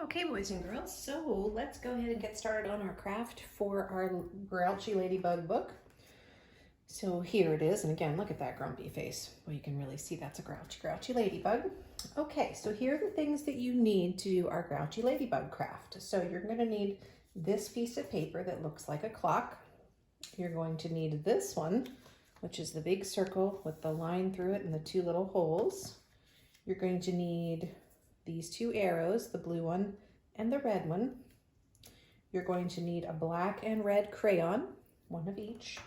Okay, boys and girls, so let's go ahead and get started on our craft for our Grouchy Ladybug book. So here it is, and again, look at that grumpy face. Well, you can really see that's a grouchy ladybug. Okay, so here are the things that you need to do our Grouchy Ladybug craft. So you're going to need this piece of paper that looks like a clock. You're going to need this one, which is the big circle with the line through it and the two little holes. You're going to need these two arrows, the blue one and the red one. You're going to need a black and red crayon, one of each.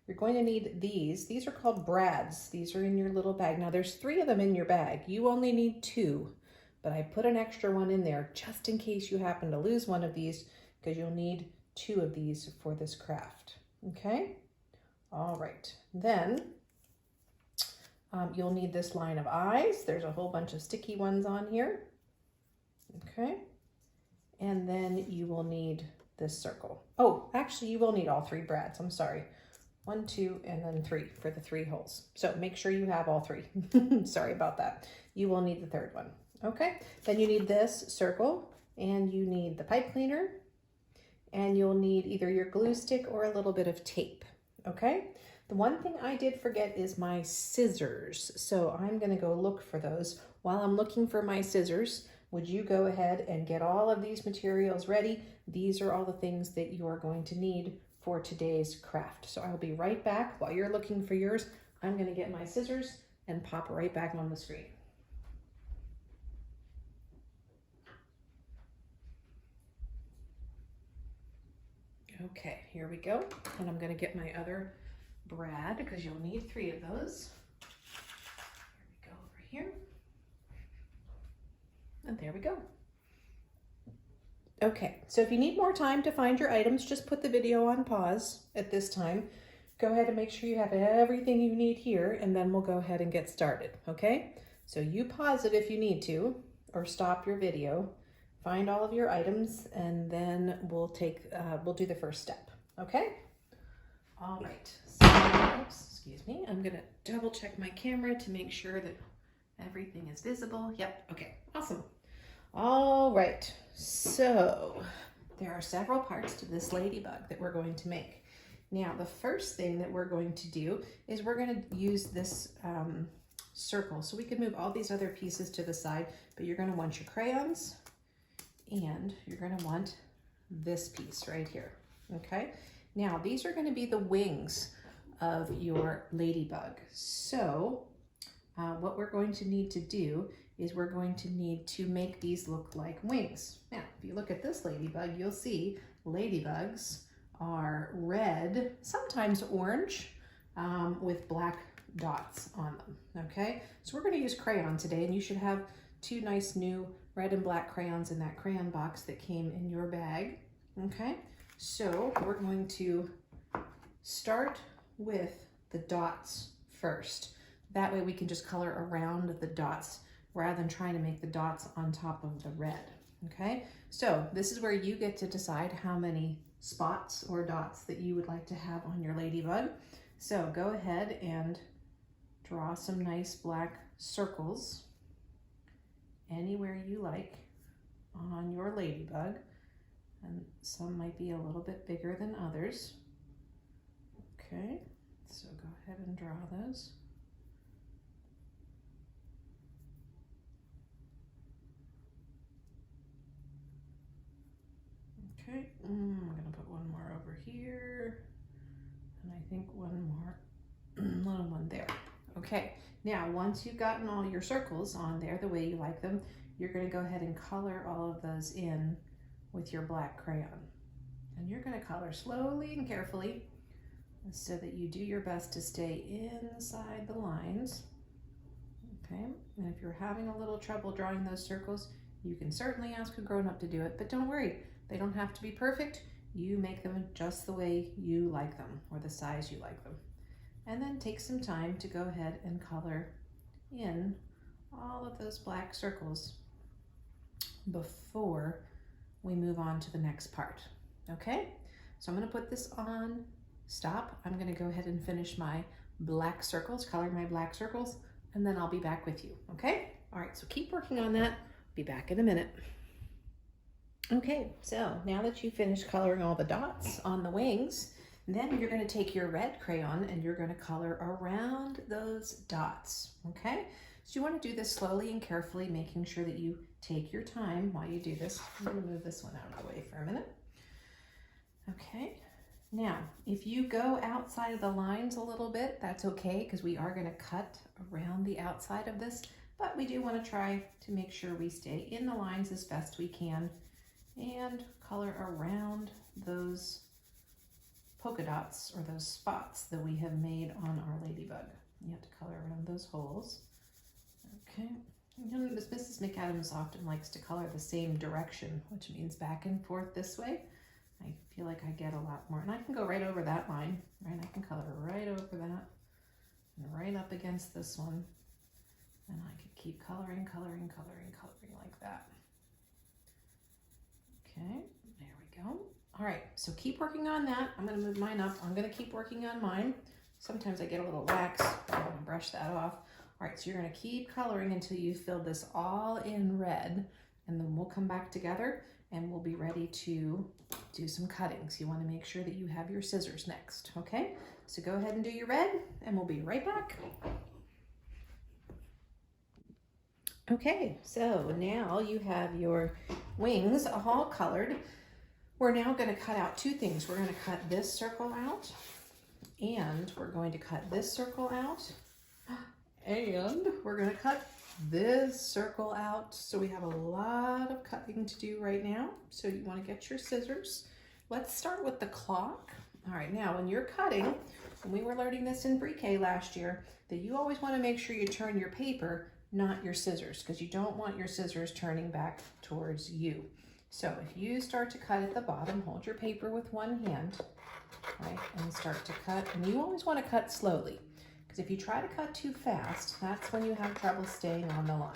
You're going to need these. These are called brads. These are in your little bag. Now there's 3 of them in your bag. You only need 2, but I put an extra one in there just in case you happen to lose one of these, because you'll need 2 of these for this craft. Okay? All right. Then you'll need this line of eyes. There's a whole bunch of sticky ones on here. Okay. And then you will need this circle. Oh, actually you will need all 3 brads. I'm sorry. 1, 2, and then 3 for the 3 holes. So make sure you have all 3. Sorry about that. You will need the 3rd one. Okay. Then you need this circle, and you need the pipe cleaner, and you'll need either your glue stick or a little bit of tape. Okay. The one thing I did forget is my scissors. So I'm going to go look for those. While I'm looking for my scissors, would you go ahead and get all of these materials ready? These are all the things that you are going to need for today's craft. So I'll be right back. While you're looking for yours, I'm going to get my scissors and pop right back on the screen. Okay, here we go. And I'm going to get my other brad, because you'll need 3 of those. Here we go over here. And there we go. Okay, so if you need more time to find your items, just put the video on pause at this time. Go ahead and make sure you have everything you need here, and then we'll go ahead and get started, okay? So you pause it if you need to, or stop your video. Find all of your items, and then we'll do the first step, okay? All right, so, excuse me, I'm gonna double check my camera to make sure that everything is visible. Yep, okay, awesome. All right, so there are several parts to this ladybug that we're going to make. Now, the first thing that we're going to do is we're gonna use this circle. So we can move all these other pieces to the side, but you're gonna want your crayons, and you're gonna want this piece right here, okay? Now, these are going to be the wings of your ladybug. So what we're going to need to do is we're going to need to make these look like wings. Now, if you look at this ladybug, you'll see ladybugs are red, sometimes orange, with black dots on them, okay? So we're going to use crayon today, and you should have 2 nice new red and black crayons in that crayon box that came in your bag, okay? So we're going to start with the dots first. That way we can just color around the dots rather than trying to make the dots on top of the red, okay? So this is where you get to decide how many spots or dots that you would like to have on your ladybug. So go ahead and draw some nice black circles anywhere you like on your ladybug. And some might be a little bit bigger than others. Okay, so go ahead and draw those. Okay, I'm gonna put one more over here, and I think one more little one there. Okay, now once you've gotten all your circles on there the way you like them, you're gonna go ahead and color all of those in with your black crayon. And you're going to color slowly and carefully so that you do your best to stay inside the lines. Okay, and if you're having a little trouble drawing those circles, you can certainly ask a grown-up to do it, but don't worry, they don't have to be perfect. You make them just the way you like them, or the size you like them. And then take some time to go ahead and color in all of those black circles before we move on to the next part, okay? So I'm gonna put this on stop. I'm gonna go ahead and finish my black circles, color my black circles, and then I'll be back with you, okay? All right, so keep working on that. Be back in a minute. Okay, so now that you finished coloring all the dots on the wings, then you're going to take your red crayon and you're going to color around those dots, okay? So you want to do this slowly and carefully, making sure that you take your time while you do this. I'm going to move this one out of the way for a minute. Okay, now if you go outside of the lines a little bit, that's okay, because we are going to cut around the outside of this, but we do want to try to make sure we stay in the lines as best we can and color around those polka dots or those spots that we have made on our ladybug. You have to color around those holes. Okay, and Mrs. McAdams often likes to color the same direction, which means back and forth this way. I feel like I get a lot more, and I can go right over that line, right? I can color right over that and right up against this one, and I can keep coloring, coloring, coloring, coloring like that. Okay, there we go. All right, so keep working on that. I'm going to move mine up. I'm going to keep working on mine. Sometimes I get a little lax. I'm going to brush that off. All right, so you're going to keep coloring until you fill this all in red, and then we'll come back together and we'll be ready to do some cuttings. You want to make sure that you have your scissors next, okay? So go ahead and do your red, and we'll be right back. Okay, so now you have your wings all colored. We're now going to cut out two things. We're going to cut this circle out, and we're going to cut this circle out, and we're going to cut this circle out. So we have a lot of cutting to do right now. So you want to get your scissors. Let's start with the clock. All right, now when you're cutting, and we were learning this in pre-K last year, that you always want to make sure you turn your paper, not your scissors, because you don't want your scissors turning back towards you. So if you start to cut at the bottom, hold your paper with one hand, right, and start to cut. And you always want to cut slowly, because if you try to cut too fast, that's when you have trouble staying on the line.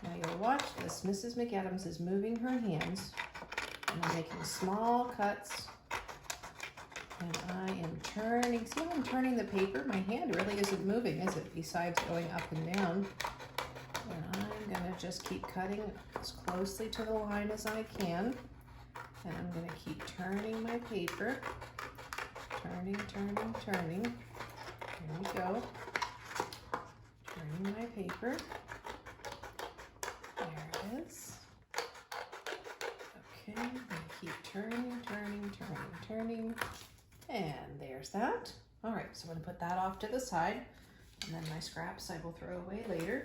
Now you'll watch this. Mrs. McAdams is moving her hands, and I'm making small cuts. And I am turning, see how I'm turning the paper? My hand really isn't moving, is it? Besides going up and down. And I'm gonna just keep cutting as closely to the line as I can. And I'm gonna keep turning my paper. Turning, turning, turning. Here we go. Turning my paper. There it is. Okay, I'm gonna keep turning, turning, turning, turning. And there's that. All right, so I'm gonna put that off to the side, and then my scraps I will throw away later.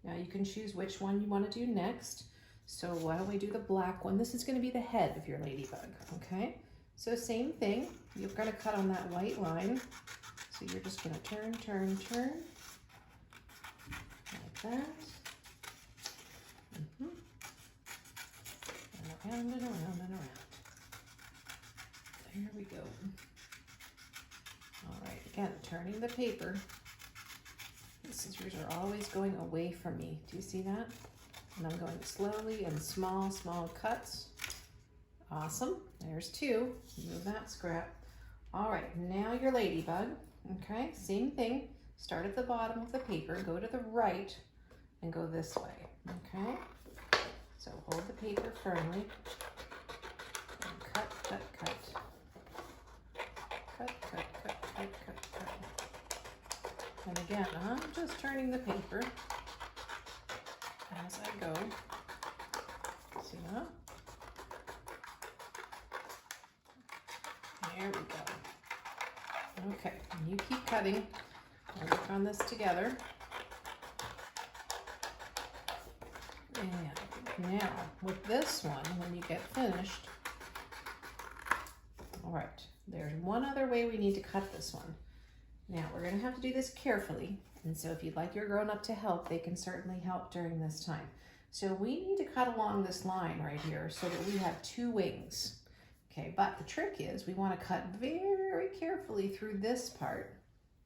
Now you can choose which one you want to do next. So why don't we do the black one? This is gonna be the head of your ladybug, okay? So same thing, you're gonna cut on that white line. So you're just gonna turn, turn, turn, like that. And around and around and around. There we go. All right, again, turning the paper. The scissors are always going away from me. Do you see that? And I'm going slowly in small, small cuts. Awesome, there's two. Move that scrap. All right, now your ladybug. Okay, same thing. Start at the bottom of the paper, go to the right, and go this way. Okay, so hold the paper firmly, and cut, cut, cut. Cut, cut, cut, cut, cut, cut. And again, I'm just turning the paper as I go. See that? There we go. Okay, and you keep cutting. We'll work on this together. And now, with this one, when you get finished, all right, there's one other way we need to cut this one. Now, we're going to have to do this carefully, and so if you'd like your grown-up to help, they can certainly help during this time. So we need to cut along this line right here so that we have two wings. Okay, but the trick is we want to cut very carefully through this part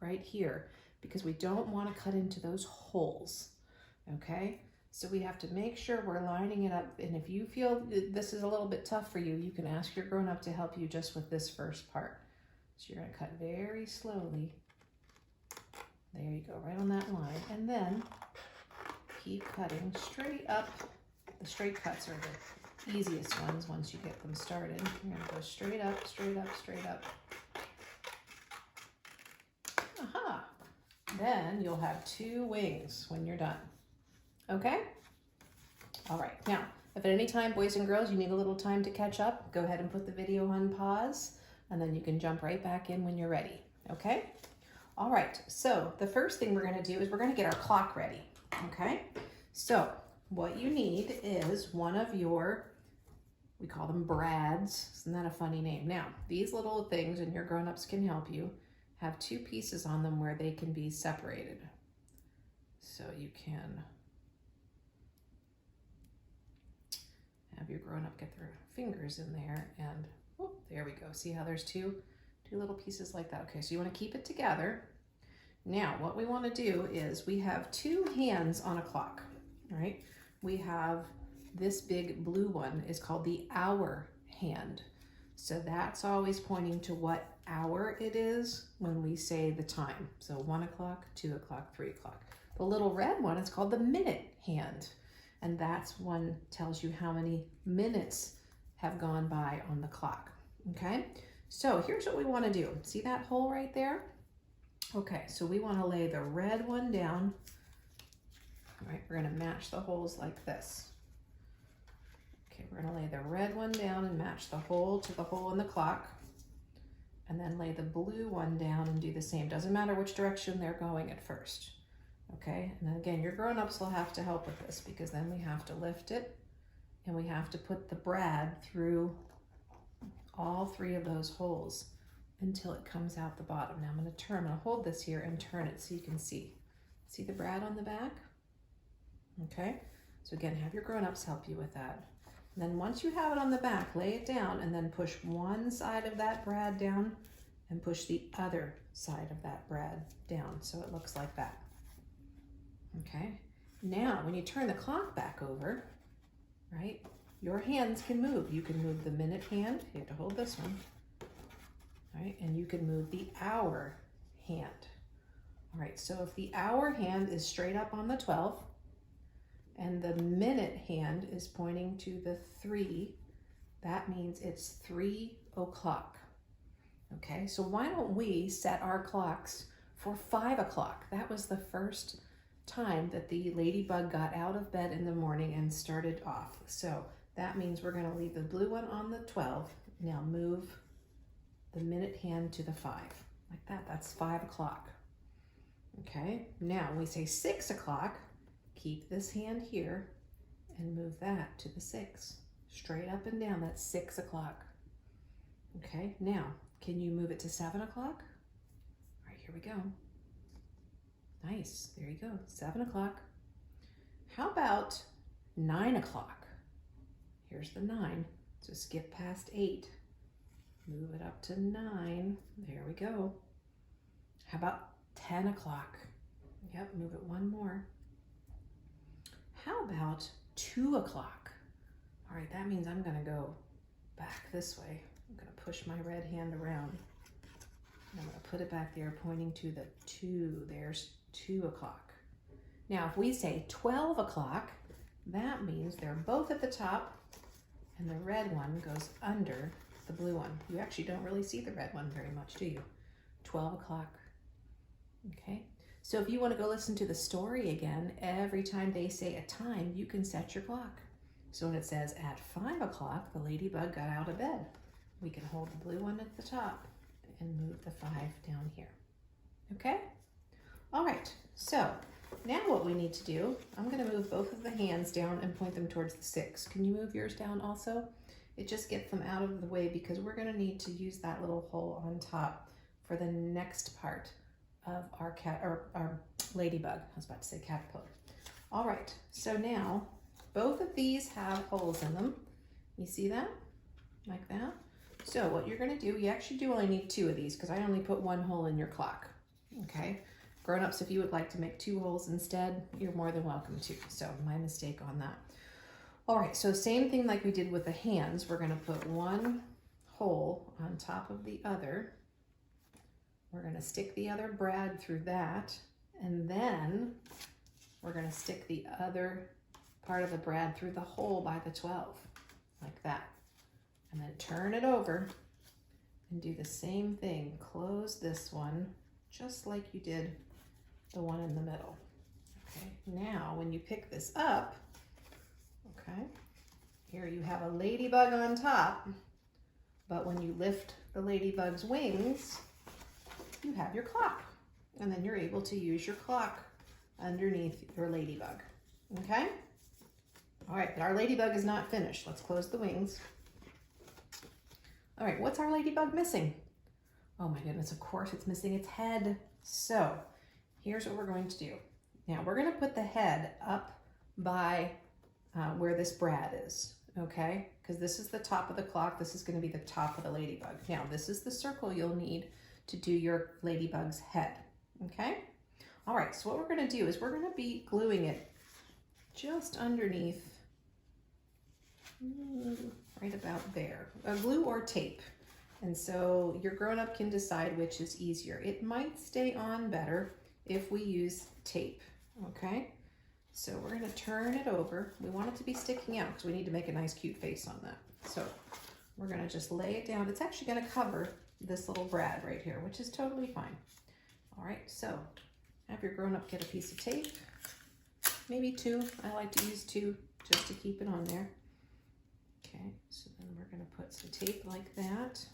right here, because we don't want to cut into those holes, okay? So we have to make sure we're lining it up, and if you feel this is a little bit tough for you, you can ask your grown-up to help you just with this first part. So you're going to cut very slowly. There you go, right on that line, and then keep cutting straight up. The straight cuts are easiest ones once you get them started. You're gonna go straight up, straight up, straight up. Aha! Then you'll have 2 wings when you're done. Okay? All right, now, if at any time, boys and girls, you need a little time to catch up, go ahead and put the video on pause, and then you can jump right back in when you're ready, okay? All right, so the first thing we're gonna do is we're gonna get our clock ready, okay? So what you need is one of your, we call them brads. Isn't that a funny name? Now, these little things, and your grown-ups can help you, have 2 pieces on them where they can be separated. So you can have your grown-up get their fingers in there and, oh, there we go. See how there's two little pieces like that? Okay, so you wanna keep it together. Now, what we wanna do is we have 2 hands on a clock, right? We have this big blue one is called the hour hand. So that's always pointing to what hour it is when we say the time. So 1 o'clock, 2 o'clock, 3 o'clock. The little red one is called the minute hand. And that's one tells you how many minutes have gone by on the clock, okay? So here's what we wanna do. See that hole right there? Okay, so we wanna lay the red one down. All right, we're gonna match the holes like this. Okay, we're gonna lay the red one down and match the hole to the hole in the clock. And then lay the blue one down and do the same. Doesn't matter which direction they're going at first. Okay, and then again, your grown-ups will have to help with this because then we have to lift it and we have to put the brad through all 3 of those holes until it comes out the bottom. Now I'm gonna hold this here and turn it so you can see. See the brad on the back? Okay, so again, have your grown-ups help you with that. And then once you have it on the back, lay it down and then push one side of that brad down and push the other side of that brad down so it looks like that. Okay, now when you turn the clock back over, right, your hands can move. You can move the minute hand, you have to hold this one, right, and you can move the hour hand. All right, so if the hour hand is straight up on the 12 and the minute hand is pointing to the 3, that means it's 3 o'clock. Okay, so why don't we set our clocks for 5 o'clock? That was the first time that the ladybug got out of bed in the morning and started off. So that means we're gonna leave the blue one on the 12. Now move the minute hand to the 5, like that. That's 5 o'clock. Okay, now when we say 6 o'clock, keep this hand here and move that to the 6. Straight up and down, that's 6 o'clock. Okay, now, can you move it to 7 o'clock? All right, here we go. Nice, there you go, 7 o'clock. How about 9 o'clock? Here's the 9, so skip past 8. Move it up to 9, there we go. How about 10 o'clock? Yep, move it one more. How about 2 o'clock? All right, that means I'm gonna go back this way. I'm gonna push my red hand around. I'm gonna put it back there pointing to the 2. There's 2 o'clock. Now, if we say 12 o'clock, that means they're both at the top and the red one goes under the blue one. You actually don't really see the red one very much, do you? 12 o'clock. Okay, so if you want to go listen to the story again, every time they say a time, you can set your clock. So when it says at 5 o'clock, the ladybug got out of bed. We can hold the blue one at the top and move the 5 down here. Okay? All right, so now what we need to do, I'm going to move both of the hands down and point them towards the 6. Can you move yours down also? It just gets them out of the way because we're going to need to use that little hole on top for the next part of our ladybug. I was about to say caterpillar. All right, so now both of these have holes in them. You see that? Like that? So what you're going to do, you actually do only need 2 of these because I only put 1 hole in your clock. Okay? Grown-ups, if you would like to make 2 holes instead, you're more than welcome to. So my mistake on that. All right, so same thing like we did with the hands. We're going to put 1 hole on top of the other. We're going to stick the other brad through that, and then we're going to stick the other part of the brad through the hole by the 12. like that. And then turn it over and do the same thing. Close this one just like you did the one in the middle. Okay, now when you pick this up, okay, here you have a ladybug on top, but when you lift the ladybug's wings, you have your clock. And then you're able to use your clock underneath your ladybug, okay? All right, but our ladybug is not finished. Let's close the wings. All right, what's our ladybug missing? Oh my goodness, of course it's missing its head. So here's what we're going to do. Now we're gonna put the head up by where this brad is, okay? Because this is the top of the clock. This is gonna be the top of the ladybug. Now this is the circle you'll need to do your ladybug's head, okay? All right, so what we're gonna do is we're gonna be gluing it just underneath, right about there, glue or tape. And so your grown-up can decide which is easier. It might stay on better if we use tape, okay? So we're gonna turn it over. We want it to be sticking out because we need to make a nice cute face on that. So we're gonna just lay it down. It's actually gonna cover this little brad right here, which is totally fine. All right, so have your grown-up get a piece of tape, maybe two. I like to use two just to keep it on there. Okay, so then we're gonna put some tape like that.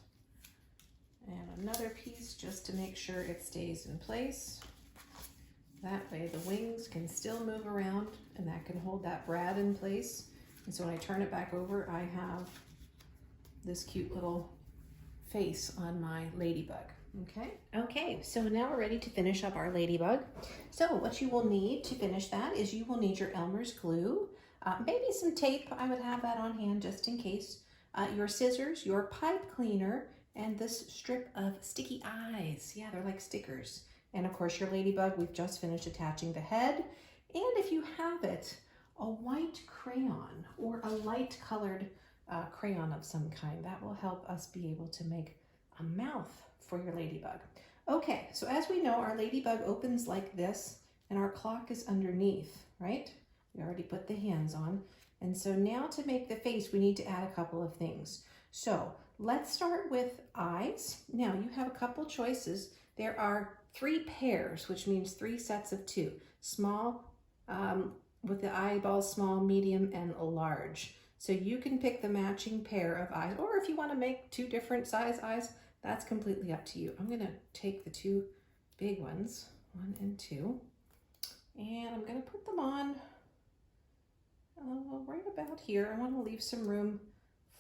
And another piece just to make sure it stays in place. That way the wings can still move around and that can hold that brad in place. And so when I turn it back over, I have this cute little face on my ladybug, okay? Okay, so now we're ready to finish up our ladybug. So what you will need to finish that is you will need your Elmer's glue, maybe some tape. I would have that on hand just in case. Your scissors, your pipe cleaner, and this strip of sticky eyes. Yeah, they're like stickers. And of course your ladybug, we've just finished attaching the head. And if you have it, a white crayon or a light colored crayon of some kind, that will help us be able to make a mouth for your ladybug. Okay, so as we know, our ladybug opens like this and our clock is underneath, right? We already put the hands on. And so now to make the face, we need to add a couple of things. So let's start with eyes. Now you have a couple choices. There are 3 pairs, which means 3 sets of 2. Small, with the eyeballs small, medium, and large. So you can pick the matching pair of eyes, or if you want to make 2 different size eyes, that's completely up to you. I'm gonna take the 2 big ones, 1 and 2, and I'm gonna put them on right about here. I want to leave some room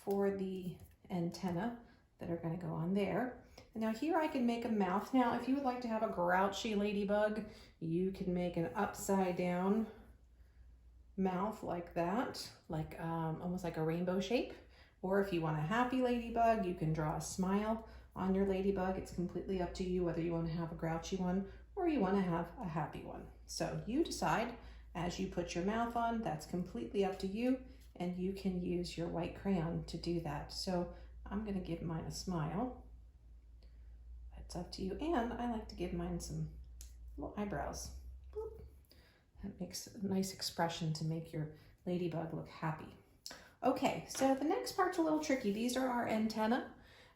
for the antenna that are going to go on there. And now here I can make a mouth. Now if you would like to have a grouchy ladybug, you can make an upside down mouth like that, like almost like a rainbow shape. Or if you want a happy ladybug, you can draw a smile on your ladybug. It's completely up to you whether you want to have a grouchy one or you want to have a happy one. So you decide as you put your mouth on. That's completely up to you, and you can use your white crayon to do that. So I'm going to give mine a smile. That's up to you, and I like to give mine some little eyebrows. Boop. That makes a nice expression to make your ladybug look happy. Okay, so the next part's a little tricky. These are our antenna.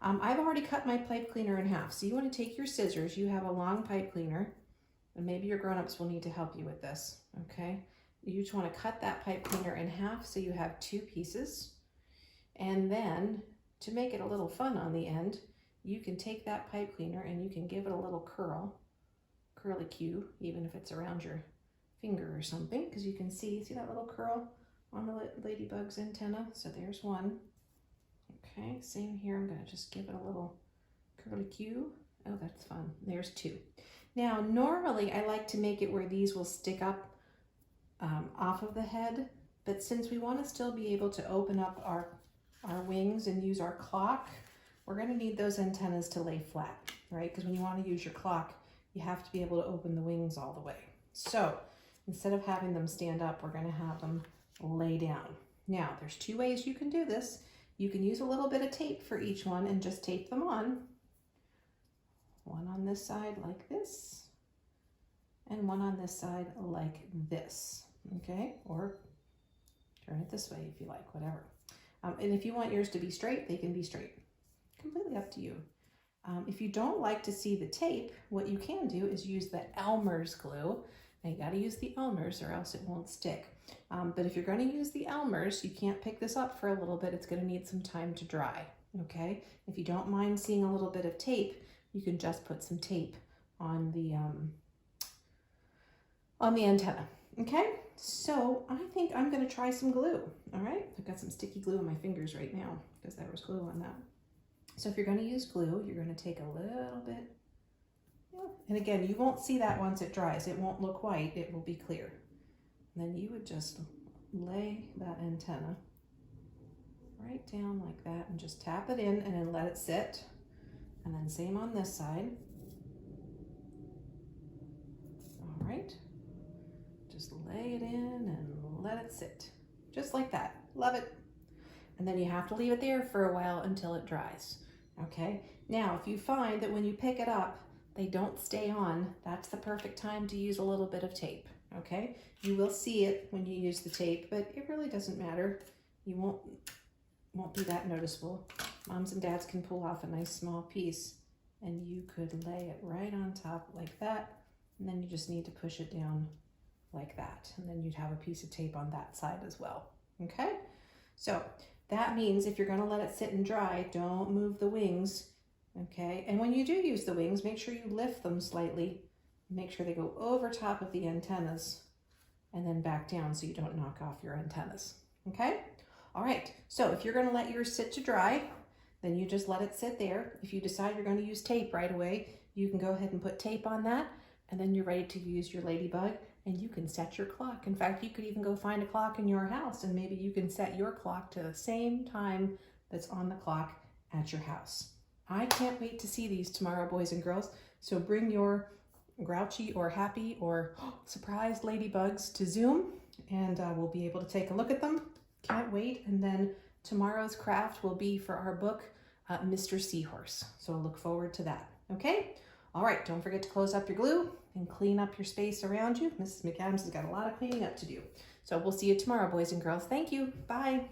I've already cut my pipe cleaner in half. So you want to take your scissors. You have a long pipe cleaner, and maybe your grown-ups will need to help you with this, okay? You just want to cut that pipe cleaner in half so you have 2 pieces. And then to make it a little fun on the end, you can take that pipe cleaner and you can give it a little curly-cue, even if it's around your finger or something, because you can see that little curl on the ladybug's antenna? So there's one. Okay, same here. I'm going to just give it a little curly-cue. Oh, that's fun. There's 2. Now, normally I like to make it where these will stick up off of the head, but since we want to still be able to open up our wings and use our clock, we're going to need those antennas to lay flat, right? Because when you want to use your clock, you have to be able to open the wings all the way. So instead of having them stand up, we're going to have them lay down. Now, there's 2 ways you can do this. You can use a little bit of tape for each one and just tape them on. One on this side like this, and one on this side like this, okay? Or turn it this way if you like, whatever. And if you want yours to be straight, they can be straight. Completely up to you. If you don't like to see the tape, what you can do is use the Elmer's glue. Now you got to use the Elmer's or else it won't stick. But if you're going to use the Elmer's, you can't pick this up for a little bit. It's going to need some time to dry. Okay? If you don't mind seeing a little bit of tape, you can just put some tape on the antenna. Okay? So I think I'm going to try some glue. All right? I've got some sticky glue on my fingers right now because there was glue on that. So if you're going to use glue, you're going to take a little bit. And again, you won't see that once it dries. It won't look white. It will be clear. And then you would just lay that antenna right down like that and just tap it in and then let it sit. And then same on this side. All right. Just lay it in and let it sit. Just like that. Love it. And then you have to leave it there for a while until it dries. Okay? Now, if you find that when you pick it up, they don't stay on, that's the perfect time to use a little bit of tape. Okay? You will see it when you use the tape, but it really doesn't matter. You won't be that noticeable. Moms and dads can pull off a nice small piece, and you could lay it right on top like that, and then you just need to push it down like that, and then you'd have a piece of tape on that side as well. Okay? So that means if you're going to let it sit and dry, don't move the wings. Okay? And when you do use the wings, make sure you lift them slightly. Make sure they go over top of the antennas and then back down so you don't knock off your antennas. Okay? All right. So if you're going to let yours sit to dry, then you just let it sit there. If you decide you're going to use tape right away, you can go ahead and put tape on that, and then you're ready to use your Ladybug, and you can set your clock. In fact, you could even go find a clock in your house, and maybe you can set your clock to the same time that's on the clock at your house. I can't wait to see these tomorrow, boys and girls. So bring your grouchy or happy or surprised ladybugs to Zoom, and we'll be able to take a look at them. Can't wait. And then tomorrow's craft will be for our book, Mr. Seahorse. So look forward to that. Okay? All right. Don't forget to close up your glue and clean up your space around you. Mrs. McAdams has got a lot of cleaning up to do. So we'll see you tomorrow, boys and girls. Thank you. Bye.